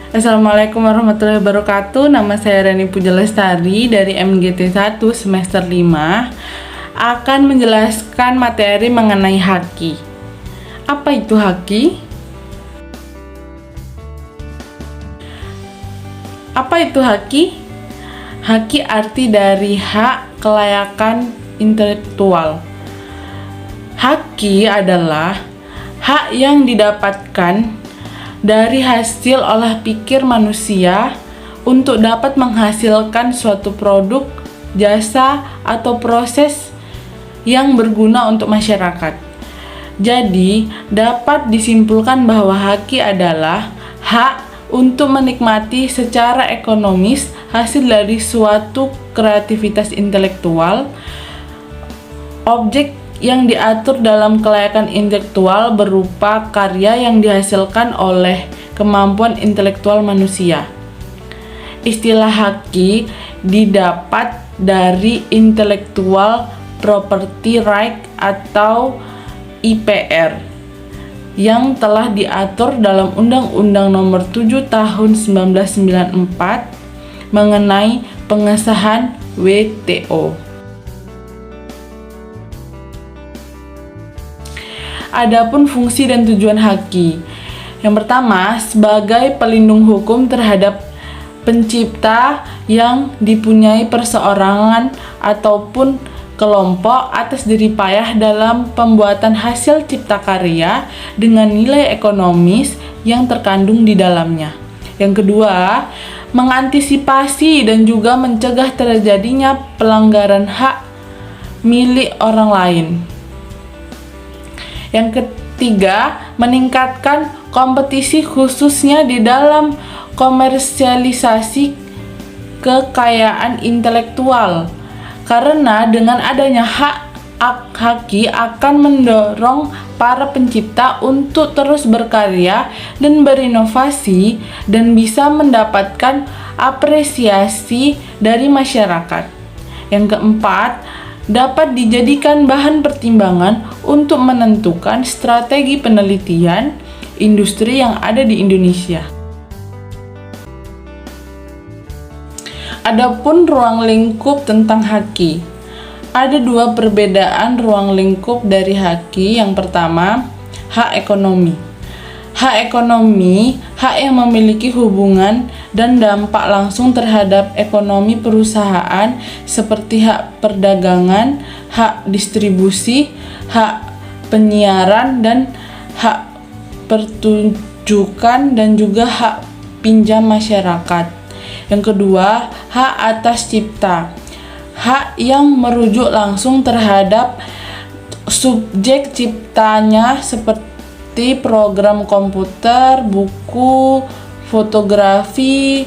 Assalamualaikum warahmatullahi wabarakatuh. Nama saya Reni Puja Lestari dari MGT 1 semester 5 akan menjelaskan materi mengenai haki. Apa itu haki? Apa itu haki? Haki arti dari hak kelayakan intelektual. Haki adalah hak yang didapatkan dari hasil olah pikir manusia untuk dapat menghasilkan suatu produk, jasa, atau proses yang berguna untuk masyarakat. Jadi, dapat disimpulkan bahwa haki adalah hak untuk menikmati secara ekonomis hasil dari suatu kreativitas intelektual. Objek yang diatur dalam kelayakan intelektual berupa karya yang dihasilkan oleh kemampuan intelektual manusia. Istilah haki didapat dari Intellectual Property Right atau IPR yang telah diatur dalam Undang-Undang Nomor 7 Tahun 1994 mengenai pengesahan WTO. Adapun fungsi dan tujuan haki. Yang pertama, sebagai pelindung hukum terhadap pencipta yang dipunyai perseorangan ataupun kelompok atas jerih payah dalam pembuatan hasil cipta karya dengan nilai ekonomis yang terkandung di dalamnya. Yang kedua, mengantisipasi dan juga mencegah terjadinya pelanggaran hak milik orang lain. Yang ketiga, meningkatkan kompetisi khususnya di dalam komersialisasi kekayaan intelektual. Karena dengan adanya haki akan mendorong para pencipta untuk terus berkarya dan berinovasi dan bisa mendapatkan apresiasi dari masyarakat. Yang keempat, dapat dijadikan bahan pertimbangan untuk menentukan strategi penelitian industri yang ada di Indonesia. Adapun ruang lingkup tentang haki. Ada dua perbedaan ruang lingkup dari haki. Yang pertama, hak ekonomi. Hak ekonomi, hak yang memiliki hubungan dan dampak langsung terhadap ekonomi perusahaan seperti hak perdagangan, hak distribusi, hak penyiaran, dan hak pertunjukan dan juga hak pinjam masyarakat. Yang kedua, hak atas cipta. Hak yang merujuk langsung terhadap subjek ciptanya seperti program komputer, buku, fotografi,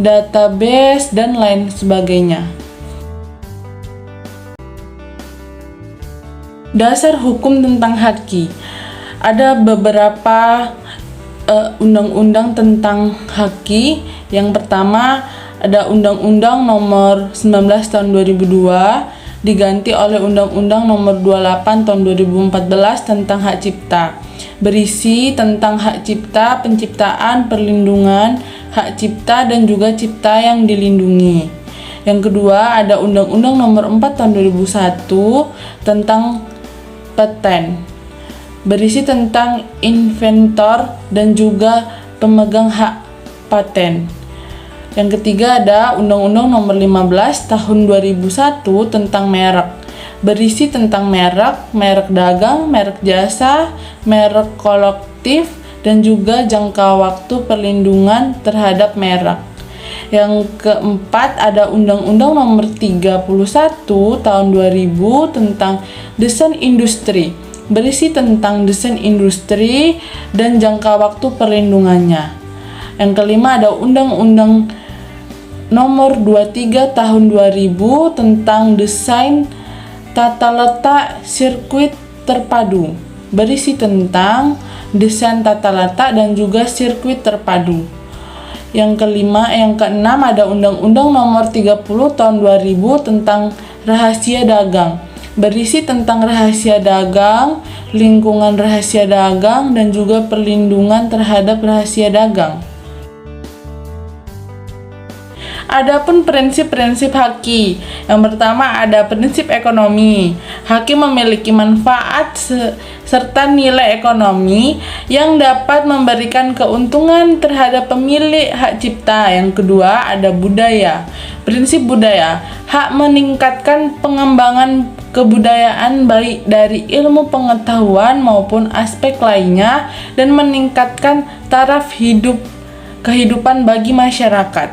database, dan lain sebagainya. Dasar hukum tentang haki. Ada beberapa undang-undang tentang haki. Yang pertama, ada Undang-Undang Nomor 19 Tahun 2002 diganti oleh Undang-Undang Nomor 28 Tahun 2014 tentang hak cipta. Berisi tentang hak cipta, penciptaan, perlindungan hak cipta, dan juga cipta yang dilindungi. Yang kedua, ada Undang-Undang Nomor 4 Tahun 2001 tentang paten. Berisi tentang inventor dan juga pemegang hak paten. Yang ketiga, ada Undang-Undang Nomor 15 Tahun 2001 tentang merek. Berisi tentang merek dagang, merek jasa, merek kolektif, dan juga jangka waktu perlindungan terhadap merek. Yang keempat, ada Undang-Undang Nomor 31 Tahun 2000 tentang desain industri. Berisi tentang desain industri dan jangka waktu perlindungannya. Yang kelima, ada Undang-Undang Nomor 23 Tahun 2000 tentang desain tata letak sirkuit terpadu. Berisi tentang desain tata letak dan juga sirkuit terpadu. Yang keenam ada Undang-Undang Nomor 30 Tahun 2000 tentang rahasia dagang. Berisi tentang rahasia dagang, lingkungan rahasia dagang, dan juga perlindungan terhadap rahasia dagang. Adapun prinsip-prinsip haki, yang pertama ada prinsip ekonomi. Haki memiliki manfaat serta nilai ekonomi yang dapat memberikan keuntungan terhadap pemilik hak cipta. Yang kedua ada budaya. Prinsip budaya, hak meningkatkan pengembangan kebudayaan baik dari ilmu pengetahuan maupun aspek lainnya dan meningkatkan taraf kehidupan bagi masyarakat.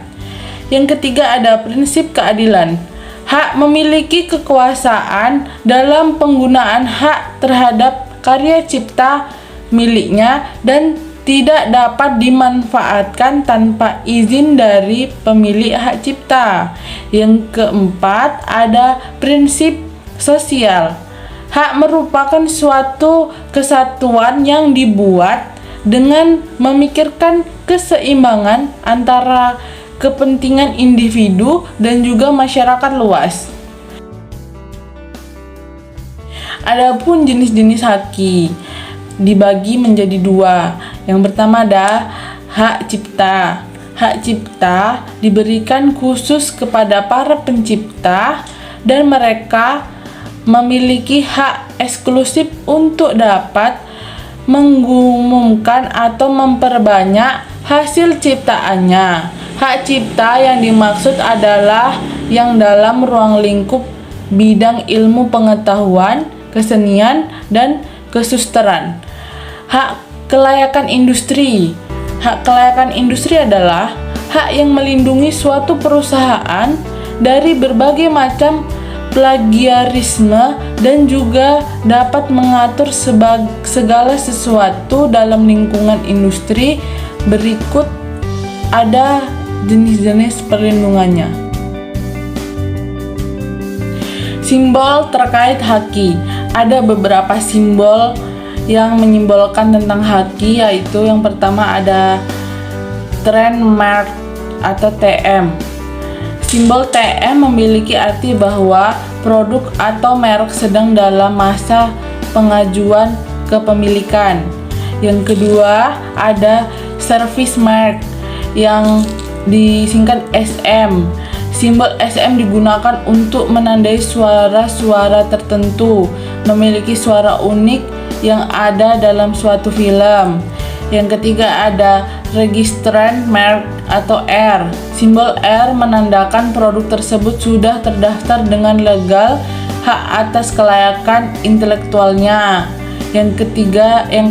Yang ketiga ada prinsip keadilan. Hak memiliki kekuasaan dalam penggunaan hak terhadap karya cipta miliknya dan tidak dapat dimanfaatkan tanpa izin dari pemilik hak cipta. Yang keempat ada prinsip sosial. Hak merupakan suatu kesatuan yang dibuat dengan memikirkan keseimbangan antara kepentingan individu dan juga masyarakat luas. Adapun jenis-jenis haki dibagi menjadi dua. Yang pertama ada hak cipta. Hak cipta diberikan khusus kepada para pencipta dan mereka memiliki hak eksklusif untuk dapat mengumumkan atau memperbanyak hasil ciptaannya. Hak cipta yang dimaksud adalah yang dalam ruang lingkup bidang ilmu pengetahuan, kesenian, dan kesusastraan. Hak kelayakan industri. Hak kelayakan industri adalah hak yang melindungi suatu perusahaan dari berbagai macam plagiarisme dan juga dapat mengatur segala sesuatu dalam lingkungan industri. Berikut ada jenis-jenis perlindungannya. Simbol terkait haki. Ada beberapa simbol yang menyimbolkan tentang haki, yaitu yang pertama ada trademark atau TM. Simbol TM memiliki arti bahwa produk atau merek sedang dalam masa pengajuan kepemilikan. Yang kedua ada service mark yang disingkat SM. Simbol SM digunakan untuk menandai suara-suara tertentu, memiliki suara unik yang ada dalam suatu film. Yang ketiga ada registrant mark atau R. Simbol R menandakan produk tersebut sudah terdaftar dengan legal hak atas kelayakan intelektualnya. Yang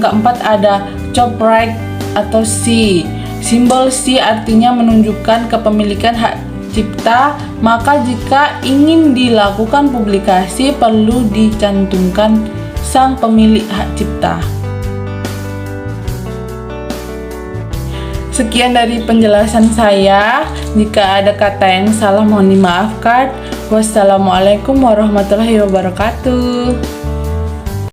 keempat ada copyright atau C. Simbol C artinya menunjukkan kepemilikan hak cipta, maka jika ingin dilakukan publikasi perlu dicantumkan sang pemilik hak cipta. Sekian dari penjelasan saya. Jika ada kata yang salah mohon dimaafkan. Wassalamualaikum warahmatullahi wabarakatuh.